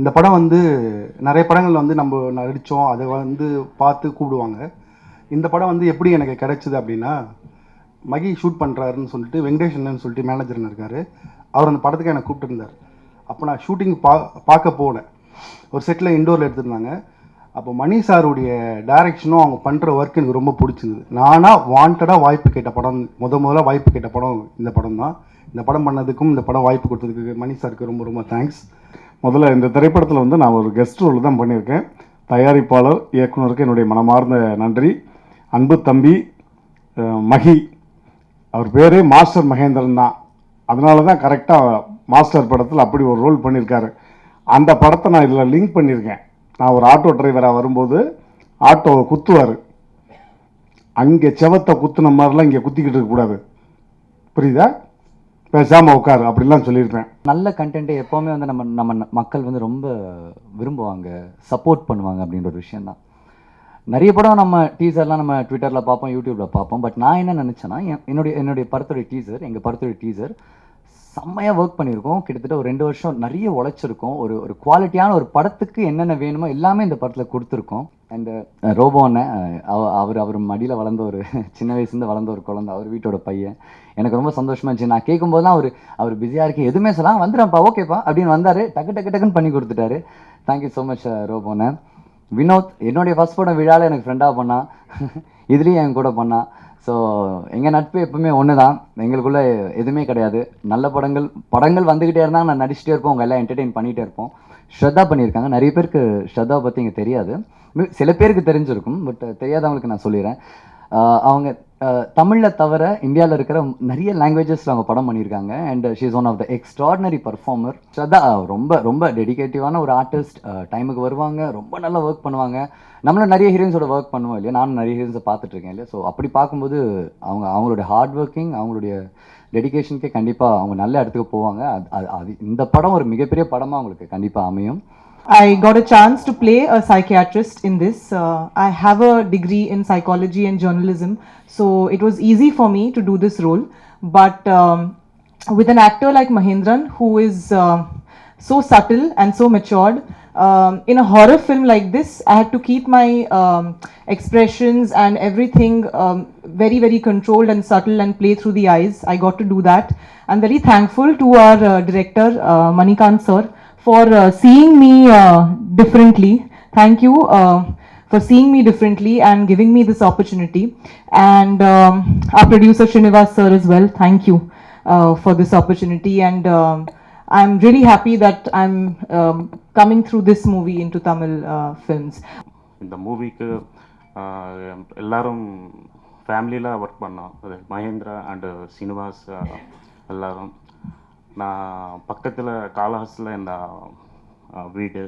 இந்த படம் வந்து நிறைய படங்கள் வந்து நம்ம நடித்தோம், அதை வந்து பார்த்து கூப்பிடுவாங்க. இந்த படம் வந்து எப்படி எனக்கு கிடைச்சிது அப்படின்னா, மகி ஷூட் பண்ணுறாருன்னு சொல்லிட்டு வெங்கடேஷன் சொல்லிட்டு மேனேஜர் இருக்கார். அவர் அந்த படத்துக்கு என்னை கூப்பிட்டுருந்தார். அப்போ நான் ஷூட்டிங் பார்க்க போனேன். ஒரு செட்டில் இண்டோரில் எடுத்துருந்தாங்க. அப்போ மணி சாருடைய டைரக்ஷனும் அவங்க பண்ணுற ஒர்க் எனக்கு ரொம்ப பிடிச்சிருந்தது. நானாக வாண்டடாக வாய்ப்பு கேட்ட படம், முதல்ல வாய்ப்பு கேட்ட படம் இந்த படம் தான். இந்த படம் பண்ணதுக்கும் இந்த படம் வாய்ப்பு கொடுத்ததுக்கு மணி சாருக்கு ரொம்ப ரொம்ப தேங்க்ஸ். முதல்ல இந்த திரைப்படத்தில் வந்து நான் ஒரு கெஸ்ட் ரோல் தான் பண்ணியிருக்கேன். தயாரிப்பாளர் இயக்குனருக்கு என்னுடைய மனமார்ந்த நன்றி. அன்பு தம்பி மகி, அவர் பேர் மாஸ்டர் மகேந்திரன் தான். அதனால தான் கரெக்டாக மாஸ்டர் படத்தில் அப்படி ஒரு ரோல் பண்ணியிருக்காரு. அந்த படத்தை நான் இதில் லிங்க் பண்ணியிருக்கேன். நான் ஒரு ஆட்டோ டிரைவராக வரும்போது ஆட்டோவை குத்துவார். அங்கே செவத்தை குத்துன மாதிரிலாம் இங்கே குத்திக்கிட்டு இருக்கக்கூடாது, புரியுதா? பேசாமல் உட்காரு அப்படிலாம் சொல்லியிருப்பேன். நல்ல கண்டென்ட்டை எப்போவுமே வந்து நம்ம மக்கள் வந்து ரொம்ப விரும்புவாங்க, சப்போர்ட் பண்ணுவாங்க அப்படின்ற ஒரு விஷயந்தான். நிறைய படம் நம்ம டீசர்லாம் நம்ம ட்விட்டரில் பார்ப்போம், யூடியூப்பில் பார்ப்போம். பட் நான் என்ன நினச்சேன்னா, என்னுடைய படத்துடைய டீசர், எங்கள் படத்துடைய டீசர் செம்மையாக ஒர்க் பண்ணியிருக்கோம். கிட்டத்தட்ட ஒரு 2 வருஷம் நிறைய உழைச்சிருக்கோம். ஒரு குவாலிட்டியான ஒரு படத்துக்கு என்னென்ன வேணுமோ எல்லாமே இந்த படத்தில் கொடுத்துருக்கோம். அண்டு ரோபோ அண்ணன், அவர் மடியில் வளர்ந்த ஒரு சின்ன வயசுலேருந்து வளர்ந்த ஒரு குழந்தை, அவர் வீட்டோட பையன். எனக்கு ரொம்ப சந்தோஷமாக இருந்துச்சு. நான் கேட்கும்போதுலாம் அவர் பிஸியாக இருக்கு, எதுவுமே சொல்லலாம், வந்துடுறேன்ப்பா, ஓகேப்பா அப்படின்னு வந்தார். டக்குன்னு பண்ணி கொடுத்துட்டாரு. தேங்க்யூ ஸோ மச் ரோபோ அண்ணன். வினோத் என்னுடைய ஃபஸ்ட் படம் விழாவில் எனக்கு ஃப்ரெண்டாக பண்ணான், இதுலேயும் என் கூட பண்ணான். ஸோ எங்கள் நட்பு எப்பவுமே ஒன்று தான், எங்களுக்குள்ளே எதுவுமே கிடையாது. நல்ல படங்கள் வந்துக்கிட்டே இருந்தால் நான் நடிச்சிட்டே இருப்போம், உங்கள் எல்லாம் என்டர்டெயின் பண்ணிகிட்டே இருப்போம். ஸ்ரத்தா பண்ணியிருக்காங்க. நிறைய பேருக்கு ஸ்ரத்தாவை பற்றி இங்கே தெரியாது, சில பேருக்கு தெரிஞ்சிருக்கும். பட் தெரியாதவங்களுக்கு நான் சொல்லிடுறேன். அவங்க தமிழில் தவிர இந்தியாவில் இருக்கிற நிறைய லாங்குவேஜஸில் அவங்க படம் பண்ணியிருக்காங்க. And she is one of the extraordinary performer. Shraddha ரொம்ப டெடிகேட்டிவான ஒரு ஆர்டிஸ்ட். டைமுக்கு வருவாங்க, ரொம்ப நல்லா ஒர்க் பண்ணுவாங்க. நம்மளும் நிறைய ஹீரோயின்ஸோட ஒர்க் பண்ணுவோம் இல்லையா, நானும் நிறைய ஹீரோயின்ஸை பார்த்துட்ருக்கேன் இல்லையா. ஸோ அப்படி பார்க்கும்போது அவங்களுடைய ஹார்ட் ஒர்க்கிங், அவங்களுடைய டெடிகேஷனுக்கே கண்டிப்பாக அவங்க நல்ல இடத்துக்கு போவாங்க. அது இந்த படம் ஒரு மிகப்பெரிய படமாக அவங்களுக்கு கண்டிப்பாக அமையும். I got a chance to play a psychiatrist in this. I have a degree in psychology and journalism, so it was easy for me to do this role. But with an actor like Mahendiran, who is so subtle and so matured, in a horror film like this, I had to keep my expressions and everything very, very controlled and subtle and play through the eyes. I got to do that. I'm very thankful to our director, Manikant sir, for seeing me differently. Thank you for seeing me differently and giving me this opportunity. And our producer Srinivas sir as well, thank you for this opportunity. And I'm really happy that I'm coming through this movie into Tamil films. இந்த மூவிக்கு எல்லாரும் ஃபேமிலியில் work பண்ணோம். Mahindra and Srinivas எல்லாரும். நான் பக்கத்தில் காலஹாஸில் இந்த வீடு.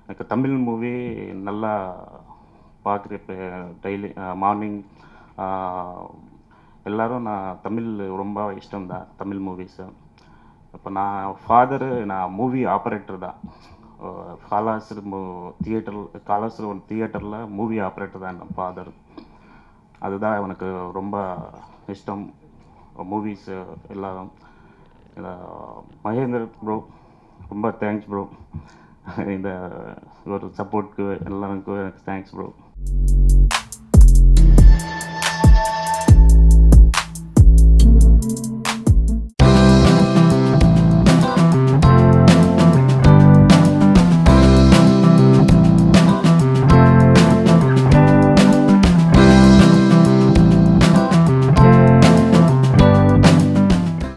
எனக்கு தமிழ் மூவி நல்லா பார்க்குறேன். டெய்லி மார்னிங் எல்லோரும் நான் தமிழ் ரொம்ப இஷ்டம் தான், தமிழ் மூவிஸு. இப்போ நான் ஃபாதரு, நான் மூவி ஆப்ரேட்டர் தான். காலஹாஸ் ஒரு தியேட்டரில் மூவி ஆப்ரேட்டர் தான் என் ஃபாதர். அதுதான் எனக்கு ரொம்ப இஷ்டம், மூவிஸு எல்லோரும். மகேந்திர ப்ரோ ரொம்ப தேங்க்ஸ் ப்ரோ. இந்த ஒரு சப்போர்ட்க்கு எல்லாருக்கும் எனக்கு தேங்க்ஸ் ப்ரோ.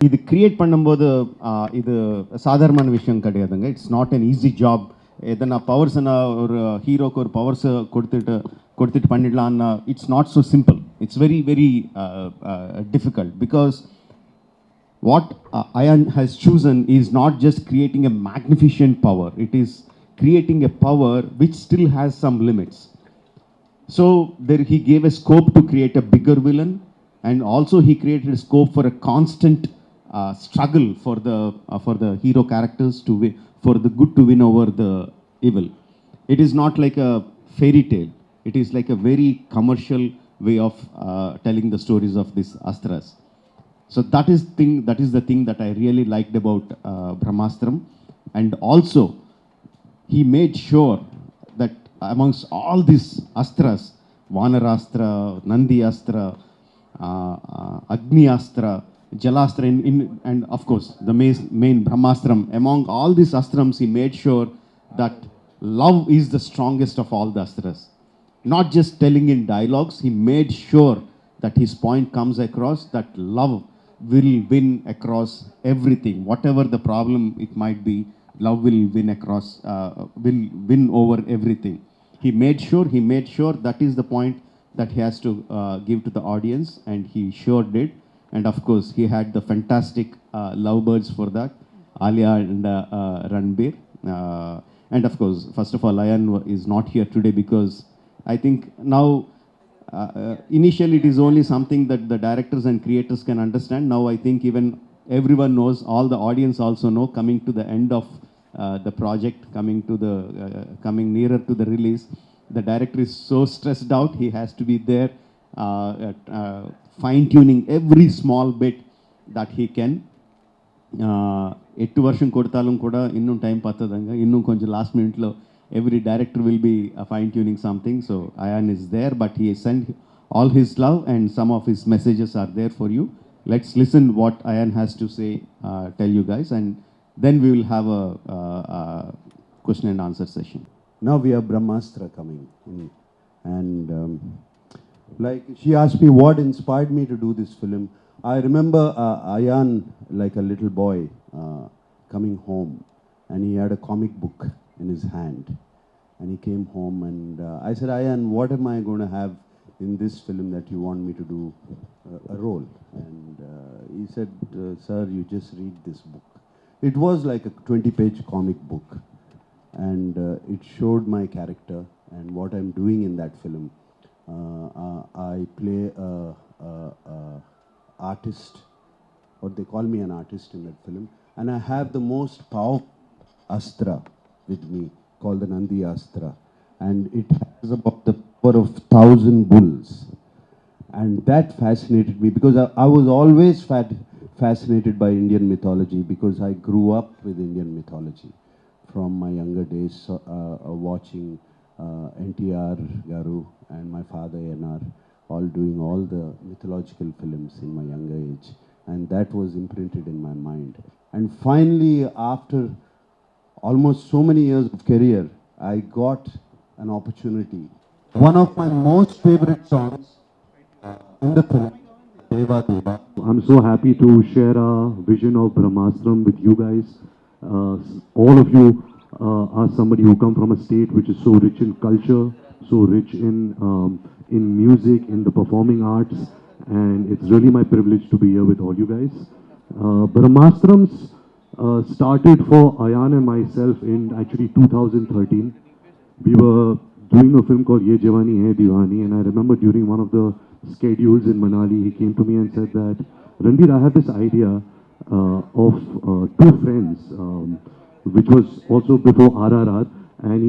இது கிரியேட் பண்ணும்போது இது சாதாரணமான விஷயம் கிடையாதுங்க. It's not an easy job. எதனா பவர்ஸ்னா ஒரு ஹீரோக்கு ஒரு பவர்ஸை கொடுத்துட்டு பண்ணிடலான்னா it's not so simple. It's very very difficult because what Ayan has chosen is not just creating a magnificent power. It is creating a power which still has some limits. So there he gave a scope to create a bigger villain, and also he created a scope for a constant struggle for the hero characters to win, for the good to win over the evil. It is not like a fairy tale. It is like a very commercial way of telling the stories of these astras. So that is the thing that I really liked about Brahmastram. And also he made sure that amongst all these astras, Vanarastra, Nandi Astra, Agni Astra, Jalastra, and of course the main Brahmastram, among all these astrams, he made sure that love is the strongest of all the astras. Not just telling in dialogues, he made sure that his point comes across, that love will win across everything. Whatever the problem it might be, love will win across, will win over everything. He made sure that is the point that he has to give to the audience, and he sure did. And of course, he had the fantastic lovebirds for that, Alia and Ranbir. And of course, first of all, Ayan is not here today because I think now, initially it is only something that the directors and creators can understand. Now I think even everyone knows, all the audience also know, coming to the end of the project, coming nearer to the release, the director is so stressed out. He has to be there fine-tuning every small bit that he can. 8 ವರ್ಷం ಕೊಡ್ತಾலும் ಕೂಡ ಇನ್ನೂ time ಪತ್ತದಂಗ ಇನ್ನೂ ಕೊಂಚ last ಮಿನಿಟ್లో every director will be fine-tuning something. So Ayan is there, but he sent all his love and some of his messages are there for you. Let's listen what Ayan has to say, tell you guys, and then we will have a question and answer session. Now we have Brahmastra coming in, and like she asked me what inspired me to do this film. I remember Ayan, like a little boy, coming home, and he had a comic book in his hand, and he came home, and I said, Ayan, what am I going to have in this film that you want me to do a role? And he said, sir, you just read this book. It was like a 20-page comic book, and it showed my character and what I'm doing in that film. I play a artist, or they call me an artist in that film, and I have the most powerful astra with me, called the Nandi Astra, and it has about the power of 1,000 bulls, and that fascinated me because I was always fascinated by Indian mythology, because I grew up with Indian mythology from my younger days, watching NTR Garu and my father NR all doing all the mythological films in my younger age, and that was imprinted in my mind. And finally, after almost so many years of career, I got an opportunity. One of my most favorite songs in the film, Deva Deva. I'm so happy to share our vision of Brahmastram with you guys. All of you are somebody who come from a state which is so rich in culture, so rich in music, in the performing arts, and it's really my privilege to be here with all you guys. Brahmastrams started for Ayan and myself in actually 2013. We were doing a film called Ye Jawani Hai Diwani, and I remember during one of the schedules in Manali, he came to me and said that, Ranjith, I have this idea of two friends, which was also before RRR, and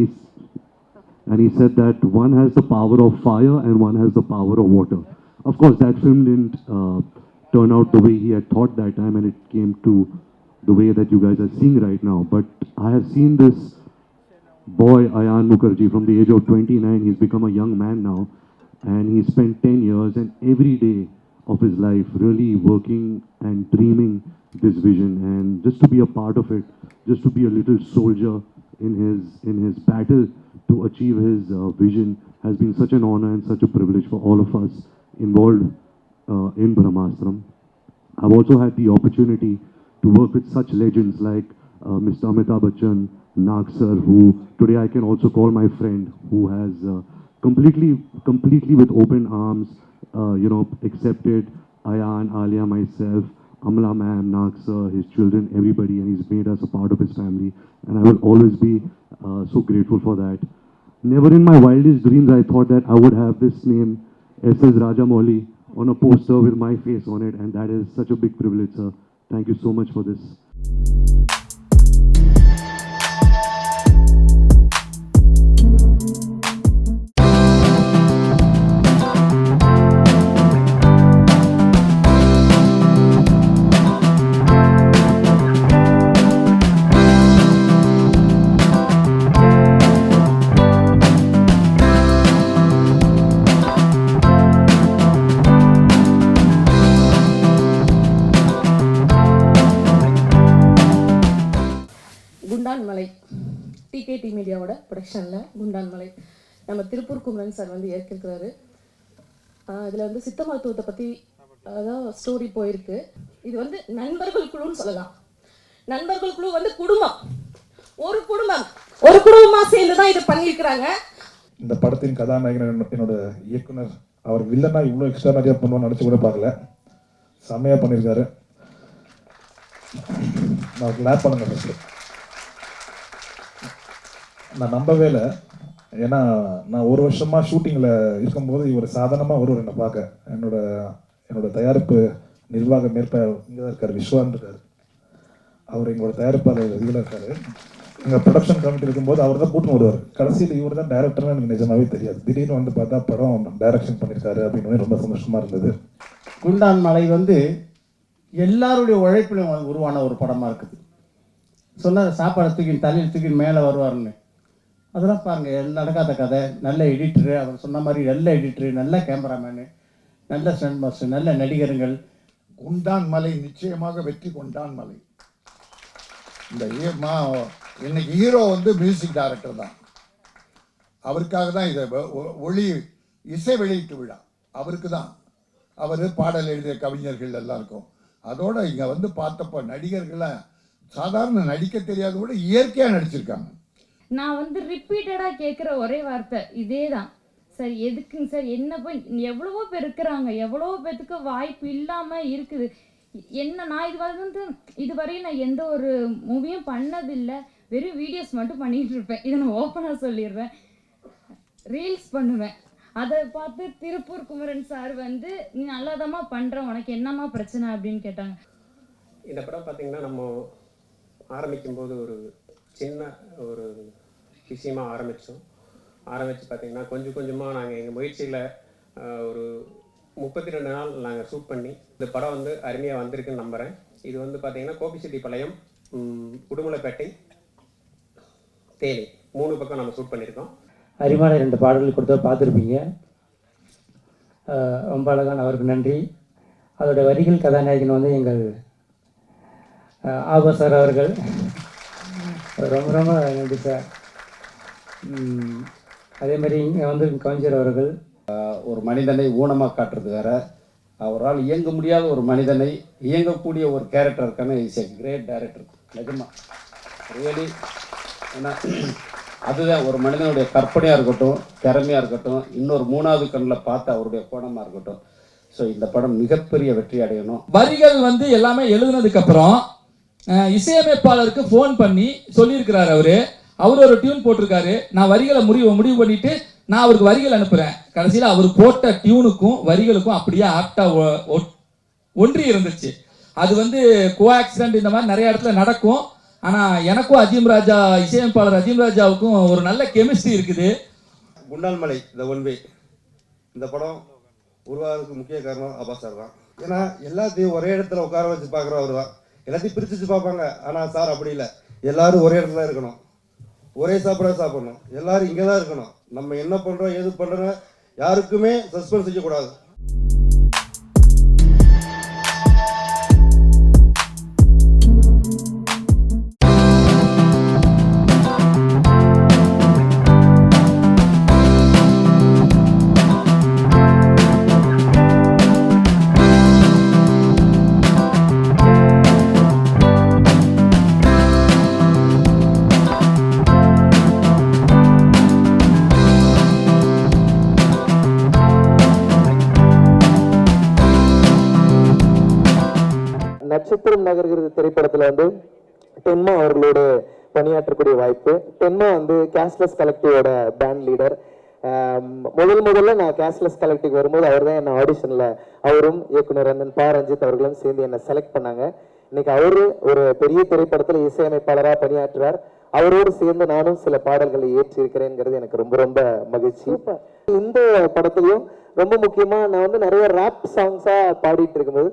he said that one has the power of fire and one has the power of water. Of course, that film didn't turn out the way he had thought that time, and it came to the way that you guys are seeing right now. But I have seen this boy, Ayan Mukherjee, from the age of 29. He's become a young man now, and he spent 10 years and every day of his life really working and dreaming this vision, and just to be a part of it, just to be a little soldier in his battle to achieve his vision has been such an honor and such a privilege for all of us involved in Brahmastram. I've also had the opportunity to work with such legends like Mr. Amitabh Bachchan, Nag sir, who today I can also call my friend, who has completely with open arms, accepted Ayan, Alia, myself, Amla ma'am, Nag sir, his children, everybody, and he's made us a part of his family, and I will always be so grateful for that. Never in my wildest dreams I thought that I would have this name, S.S. Rajamouli, on a poster with my face on it, and that is such a big privilege, sir. Thank you so much for this. டைரக்ஷனில் குண்டான் மலை நம்ம Tiruppur Kumaran sir வந்து ஏற்கிருக்கிறாரு. இதில் வந்து சித்த மருத்துவத்தை பற்றி அதான் ஸ்டோரி போயிருக்கு. இது வந்து நண்பர்கள் குழுன்னு சொல்லலாம். நண்பர்கள் குழு வந்து ஒரு குடும்பமாக சேர்ந்து தான் இது பண்ணியிருக்கிறாங்க. இந்த படத்தின் கதாநாயகன் என்னோட இயக்குனர், அவர் வில்லனா இவ்வளோ எக்ஸ்ட்ரா நிறையா பண்ணுவான்னு நினச்சி கூட பார்க்கல. செம்மையாக பண்ணியிருக்காரு. நான் கிளாப் பண்ணுங்க ஃபஸ்ட்டு. நான் நம்பவே இல்லை. ஏன்னா நான் ஒரு வருஷமாக ஷூட்டிங்கில் இருக்கும்போது இவர் சாதாரணமாக ஒருவர் என்னை பார்க்க என்னோட தயாரிப்பு நிர்வாக மேற்பாளர் இங்கே தான் இருக்கார், விஸ்வான் இருக்கார். அவர் எங்களோட தயாரிப்பாளர் இதில் இருக்கார். எங்கள் ப்ரொடக்ஷன் கமிட்டி இருக்கும்போது அவர் தான் கூட்டின்னு வருவார். கடைசியில் இவர் தான் டைரக்டர்னு எனக்கு நிஜமாவே தெரியாது. திடீர்னு வந்து பார்த்தா படம் டைரக்ஷன் பண்ணியிருக்காரு அப்படின்னு ரொம்ப சந்தோஷமாக இருந்தது. குண்டான் மலை வந்து எல்லாருடைய உழைப்பிலும் உருவான ஒரு படமாக இருக்குது. சொன்ன சாப்பாடு தூக்கி தலையில் தூக்கி மேலே வருவார்னு, அதெல்லாம் பாருங்கள் நடக்காத கதை. நல்ல எடிட்டரு, அவர் சொன்ன மாதிரி நல்ல எடிட்டரு, நல்ல கேமராமேனு, நல்ல ஸ்டண்ட் மாஸ்டர், நல்ல நடிகர்கள். குண்டான் மலை நிச்சயமாக வெற்றி. குண்டான் மலை இந்த இன்னைக்கு ஹீரோ வந்து மியூசிக் டைரக்டர் தான். அவருக்காக தான் இதை இசை வெளியீட்டு விழா அவருக்கு தான். அவர் பாடல் எழுதிய கவிஞர்கள் எல்லாருக்கும். அதோட இங்கே வந்து பார்த்தப்போ நடிகர்களை சாதாரண நடிக்க தெரியாத கூட இயற்கையாக நடிச்சிருக்காங்க. நான் வந்து ரிப்பீட்டடாக கேட்குற ஒரே வார்த்தை இதே தான் சார். எதுக்குங்க சார்? என்ன போய் எவ்வளவோ பேர் இருக்கிறாங்க, எவ்வளவோ பேர்த்துக்கு வாய்ப்பு இல்லாமல் இருக்குது. என்ன நான் இதுவரையும் நான் எந்த ஒரு மூவியும் பண்ணதில்லை. வெறும் வீடியோஸ் மட்டும் பண்ணிகிட்டு இருப்பேன். இதை நான் ஓப்பனாக சொல்லிடுறேன். ரீல்ஸ் பண்ணுவேன். அதை பார்த்து திருப்பூர் குமரன் சார் வந்து நீ நல்லாதாம்மா பண்ணுற, உனக்கு என்னம்மா பிரச்சனை அப்படின்னு கேட்டாங்க. இந்த படம் பார்த்திங்கன்னா நம்ம ஆரம்பிக்கும்போது ஒரு சின்ன ஒரு விஷயமாக ஆரம்பித்து பார்த்திங்கன்னா கொஞ்சம் கொஞ்சமாக நாங்கள் எங்கள் முயற்சியில் ஒரு 32 நாள் நாங்கள் ஷூட் பண்ணி இந்த படம் வந்து அருமையாக வந்திருக்குன்னு நம்புகிறேன். இது வந்து பார்த்திங்கன்னா கோபிச்செட்டிப்பாளையம், உடுமலைப்பேட்டை, தேனி 3 பக்கம் நம்ம ஷூட் பண்ணியிருக்கோம். அருமையான 2 பாடல்கள் கொடுத்தா பார்த்துருப்பீங்க. ரொம்ப அழகான அவருக்கு நன்றி. அதோட வரிகள் கதாநாயகன் வந்து எங்கள் ஆபா சார் அவர்கள். ரொம்ப ரொம்ப நன்றி சார். அதே மாதிரி இங்கே வந்து கவிஞர் அவர்கள். ஒரு மனிதனை ஊனமாக காட்டுறது வேற, அவரால் இயங்க முடியாத ஒரு மனிதனை இயங்கக்கூடிய ஒரு கேரக்டர் இருக்கான இஸ் எ கிரேட் டைரக்டர். நிஜமாக ரியலி. ஏன்னா அதுதான் ஒரு மனிதனுடைய கற்பனையாக இருக்கட்டும், திறமையாக இருக்கட்டும், இன்னொரு 3வது கண்ணில் பார்த்து அவருடைய கோணமாக இருக்கட்டும். ஸோ இந்த படம் மிகப்பெரிய வெற்றி அடையணும். வரிகள் வந்து எல்லாமே எழுதுனதுக்கப்புறம் இசையமைப்பாளருக்கு ஃபோன் பண்ணி சொல்லியிருக்கிறார். அவர் ஒரு டியூன் போட்டிருக்காரு. நான் வரிகளை முடிவு பண்ணிட்டு நான் அவருக்கு வரிகள் அனுப்புகிறேன். கடைசியில் அவர் போட்ட டியூனுக்கும் வரிகளுக்கும் அப்படியே ஆப்டாக ஒன்றி இருந்துச்சு. அது வந்து கோ ஆக்சிடென்ட் இந்த மாதிரி நிறைய இடத்துல நடக்கும். ஆனால் எனக்கும் இசையமைப்பாளர் அஜீம் ராஜாவுக்கும் ஒரு நல்ல கெமிஸ்ட்ரி இருக்குது. குண்டான் மலை த ஒன் வே இந்த படம் உருவாகிறதுக்கு முக்கிய காரணம் அப்பா சார் தான். ஏன்னா எல்லாத்தையும் ஒரே இடத்துல உட்கார வச்சு பார்க்குறவர் தான். எல்லாத்தையும் பிரித்து வச்சு பார்ப்பாங்க. ஆனால் சார் அப்படி இல்லை. எல்லாரும் ஒரே இடத்துல இருக்கணும், ஒரே சாப்பிடணும், எல்லாரும் இங்கே தான் இருக்கணும். நம்ம என்ன பண்ணுறோம், ஏது பண்ணுறோம், யாருக்குமே சஸ்பென்ஸ் செய்யக்கூடாது. நட்சத்திரம் நகர்கிறது திரைப்படத்தில் வந்து டென்மா அவர்களோட பணியாற்றக்கூடிய வாய்ப்பு. டென்மா வந்து கேஷ்லெஸ் கலெக்டிவோட பேண்ட் லீடர். முதல்ல நான் கேஷ்லெஸ் கலெக்டிவ் வரும்போது அவர் தான் என்ன ஆடிஷனில் அவரும் இயக்குனர் அண்ணன் ரஞ்சித் அவர்களும் சேர்ந்து என்னை செலக்ட் பண்ணாங்க. இன்னைக்கு அவரு ஒரு பெரிய திரைப்படத்தில் இசையமைப்பாளராக பணியாற்றுறார். அவரோடு சேர்ந்து நானும் சில பாடல்களை ஏற்றி இருக்கிறேங்கிறது எனக்கு ரொம்ப ரொம்ப மகிழ்ச்சி. இந்த படத்துலையும் ரொம்ப முக்கியமாக நான் வந்து நிறைய ரேப் சாங்ஸாக பாடிட்டு இருக்கும்போது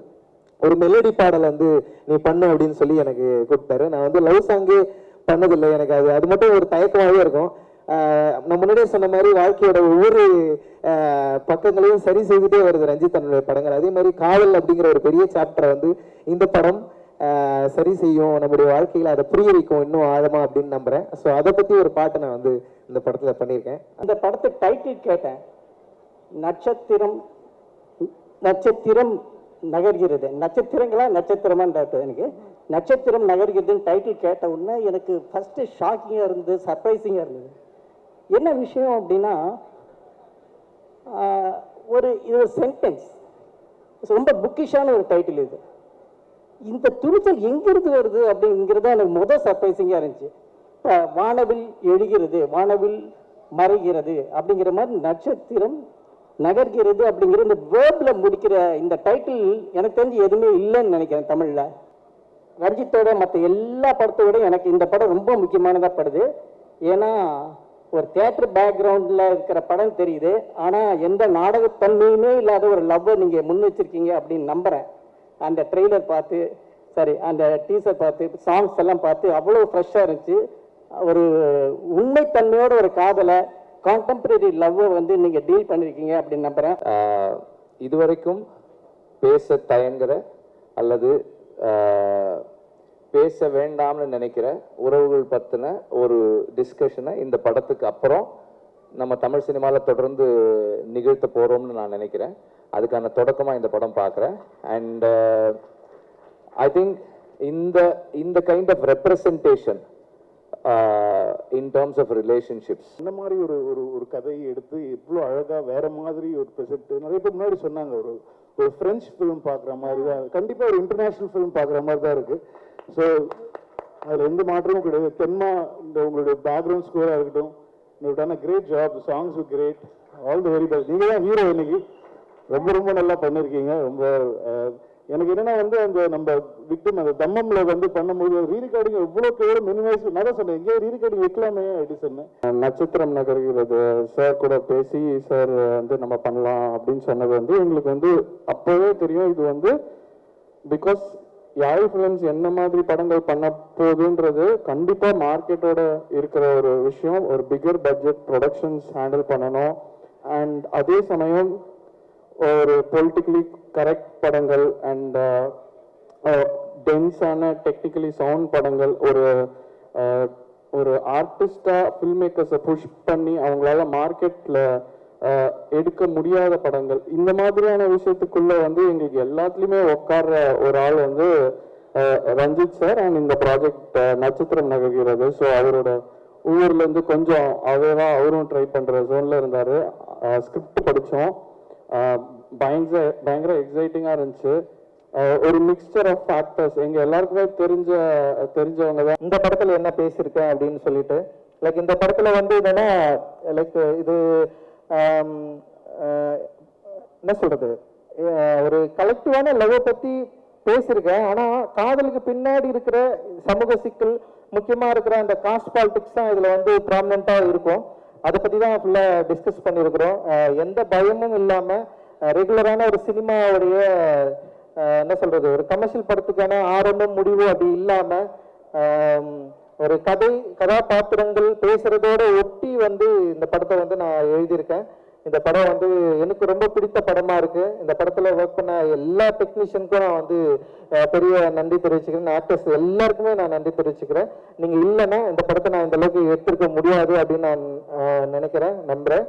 ஒரு மெலடி பாடல் வந்து நீ பண்ணு அப்படின்னு சொல்லி எனக்கு கொடுத்தாரு. நான் வந்து லவ் சாங்கே பண்ணதில்லை. எனக்கு அது மட்டும் ஒரு தயக்கமாகவே இருக்கும். நான் முன்னாடியே சொன்ன மாதிரி வாழ்க்கையோட ஒவ்வொரு பக்கங்களையும் சரி செய்துட்டே வருது ரஞ்சித் தன்னுடைய படங்கள். அதே மாதிரி காதல் அப்படிங்கிற ஒரு பெரிய சாப்டரை வந்து இந்த படம் சரி செய்யும், நம்முடைய வாழ்க்கையில் அதை புரிய வைக்கும் இன்னும் ஆழமா அப்படின்னு நம்புகிறேன். ஸோ அதை பற்றி ஒரு பாட்டு நான் வந்து இந்த படத்தில் பண்ணியிருக்கேன். அந்த படத்தை டைட்டில் கேட்டேன், நட்சத்திரம் நட்சத்திரம் நகர்கிறது, நட்சத்திரங்களா நட்சத்திரமான்றது எனக்கு நட்சத்திரம் நகர்கிறதுன்னு டைட்டில் கேட்ட உடனே எனக்கு ஃபஸ்ட்டு ஷாக்கிங்காக இருந்தது, சர்ப்ரைசிங்காக இருந்தது. என்ன விஷயம் அப்படின்னா, இது ஒரு சென்டென்ஸ், ரொம்ப புக்கிஷான ஒரு டைட்டில். இது இந்த துணிச்சல் எங்கிருந்து வருது அப்படிங்கிறது எனக்கு முதல் சர்ப்ரைசிங்காக இருந்துச்சு. இப்போ வானவில் எழுகிறது, வானவில் மறைகிறது அப்படிங்கிற மாதிரி நட்சத்திரம் நகர்கிறது அப்படிங்கிற இந்த வேர்பில் முடிக்கிற இந்த டைட்டில் எனக்கு தெரிஞ்சு எதுவுமே இல்லைன்னு நினைக்கிறேன் தமிழில். ரஞ்சித்தோட மற்ற எல்லா படத்தோட எனக்கு இந்த படம் ரொம்ப முக்கியமானதாக படுது. ஏன்னா ஒரு தியேட்டர் பேக்ரவுண்டில் இருக்கிற படம் தெரியுது, ஆனால் எந்த நாடகத்தன்மையுமே இல்லாத ஒரு லவ்வை நீங்கள் முன் வச்சிருக்கீங்க அப்படின்னு நம்புகிறேன். அந்த ட்ரெய்லர் பார்த்து, சரி அந்த டீசர் பார்த்து, சாங்ஸ் எல்லாம் பார்த்து அவ்வளோ ஃப்ரெஷ்ஷாக இருந்துச்சு. ஒரு உண்மைத்தன்மையோட ஒரு காதலை, கான்டெம்பரரி லவ்வை வந்து நீங்கள் டீல் பண்ணியிருக்கீங்க அப்படின்னு நம்புகிறேன். இதுவரைக்கும் பேச தயங்குற அல்லது பேச வேண்டாம்னு நினைக்கிற உறவுகள் பற்றின ஒரு டிஸ்கஷனை இந்த படத்துக்கு அப்புறம் நம்ம தமிழ் சினிமாவில் தொடர்ந்து நிகழ்த்த போகிறோம்னு நான் நினைக்கிறேன். அதுக்கான தொடக்கமாக இந்த படம் பார்க்குறேன். அண்ட் ஐ திங்க் இந்த kind of representation in terms of relationships, இந்த மாதிரி ஒரு ஒரு ஒரு கதையை எடுத்து இவ்வளோ அழகாக வேற மாதிரி ஒரு ப்ரெசென்ட் நிறைய பேர் முன்னாடி சொன்னாங்க, ஒரு ஃப்ரெஞ்ச் ஃபிலிம் பார்க்குற மாதிரி தான், கண்டிப்பாக ஒரு இன்டர்நேஷ்னல் ஃபிலிம் பார்க்குற மாதிரி தான் இருக்குது. ஸோ அதில் எந்த மாற்றமும் கிடையாது. தென்மா இந்த உங்களுடைய பேக்ரவுண்ட் ஸ்கோராக இருக்கட்டும், you've done a great job, the songs were great, all the very best. நீங்கள் தான் ஹீரோ இன்னைக்கு, ரொம்ப ரொம்ப நல்லா பண்ணியிருக்கீங்க. ரொம்ப எனக்கு என்னென்னா வந்து அந்த நம்ம விக்டிம் அந்த தம்மம்ல வந்து பண்ணும்போது ரீரெக்கார்டிங் எவ்வளோ பேர் மினிமைஸ் நான் தான் சொன்னேன், எங்கேயோ ரீரெக்கார்டிங் வைக்கலாமே அப்படி சொன்னேன். நட்சத்திரம் நகர்கிறது சார் கூட பேசி சார் வந்து நம்ம பண்ணலாம் அப்படின்னு சொன்னது வந்து எங்களுக்கு வந்து அப்போவே தெரியும். இது வந்து பிகாஸ் யாழ் ஃபிலிம்ஸ் என்ன மாதிரி படங்கள் பண்ண போகுதுன்றது கண்டிப்பாக மார்க்கெட்டோட இருக்கிற ஒரு விஷயம். ஒரு பிகர் பட்ஜெட் ப்ரொடக்ஷன்ஸ் ஹேண்டில் பண்ணணும். அண்ட் அதே சமயம் ஒரு பொலிட்டிக்கலி கரெக்ட் படங்கள் அண்ட் டென்ஸான டெக்னிக்கலி சவுண்ட் படங்கள், ஒரு ஆர்டிஸ்டாக ஃபில்ம் மேக்கர்ஸை புஷ் பண்ணி அவங்களால மார்க்கெட்டில் எடுக்க முடியாத படங்கள், இந்த மாதிரியான விஷயத்துக்குள்ளே வந்து எங்களுக்கு எல்லாத்துலேயுமே உட்கார்ற ஒரு ஆள் வந்து ரஞ்சித் சார். அண்ட் இந்த ப்ராஜெக்ட் நட்சத்திரம் நகர்கிறது. ஸோ அவரோட ஊர்லேருந்து கொஞ்சம் அவரும் ட்ரை பண்ணுற ஜோனில் இருந்தார். ஸ்கிரிப்ட் படித்தோம், பயங்கர எக்ஸைட்டிங்காக இருந்துச்சு. ஒரு மிக்சர் ஆஃப் ஃபேக்டர்ஸ் எங்கள் எல்லாருக்குமே தெரிஞ்சவங்க தான். இந்த படத்தில் என்ன பேசியிருக்கேன் அப்படின்னு சொல்லிட்டு லைக் இந்த படத்தில் வந்து என்னென்னா லைக் இது என்ன சொல்கிறது, ஒரு கலெக்டிவான லவ்வை பற்றி பேசியிருக்கேன். ஆனால் காதலுக்கு பின்னாடி இருக்கிற சமூக சிக்கல், முக்கியமாக இருக்கிற அந்த காஸ்ட் பாலிடிக்ஸ் தான் இதில் வந்து ப்ராமினெண்ட்டாக இருக்கும். அதை பற்றி தான் ஃபுல்லாக டிஸ்கஸ் பண்ணியிருக்கிறோம். எந்த பயமும் இல்லாமல் ரெகுலரான ஒரு சினிமாவுடைய என்ன சொல்கிறது, ஒரு கமர்ஷியல் படத்துக்கான ஆரம்பம் முடிவு அப்படி இல்லாமல் ஒரு கதாபாத்திரங்கள் பேசுகிறதோடு ஒட்டி வந்து இந்த படத்தை வந்து நான் எழுதியிருக்கேன். இந்த படம் வந்து எனக்கு ரொம்ப பிடித்த படமாக இருக்குது. இந்த படத்தில் ஒர்க் பண்ண எல்லா டெக்னீஷியனுக்கும் நான் வந்து பெரிய நன்றி தெரிவிச்சுக்கிறேன். ஆக்டர்ஸ் எல்லாருக்குமே நான் நன்றி தெரிவிச்சுக்கிறேன். நீங்கள் இல்லைன்னா இந்த படத்தை நான் இந்த அளவுக்கு எடுத்திருக்க முடியாது அப்படின்னு நான் நினைக்கிறேன், நம்புகிறேன்.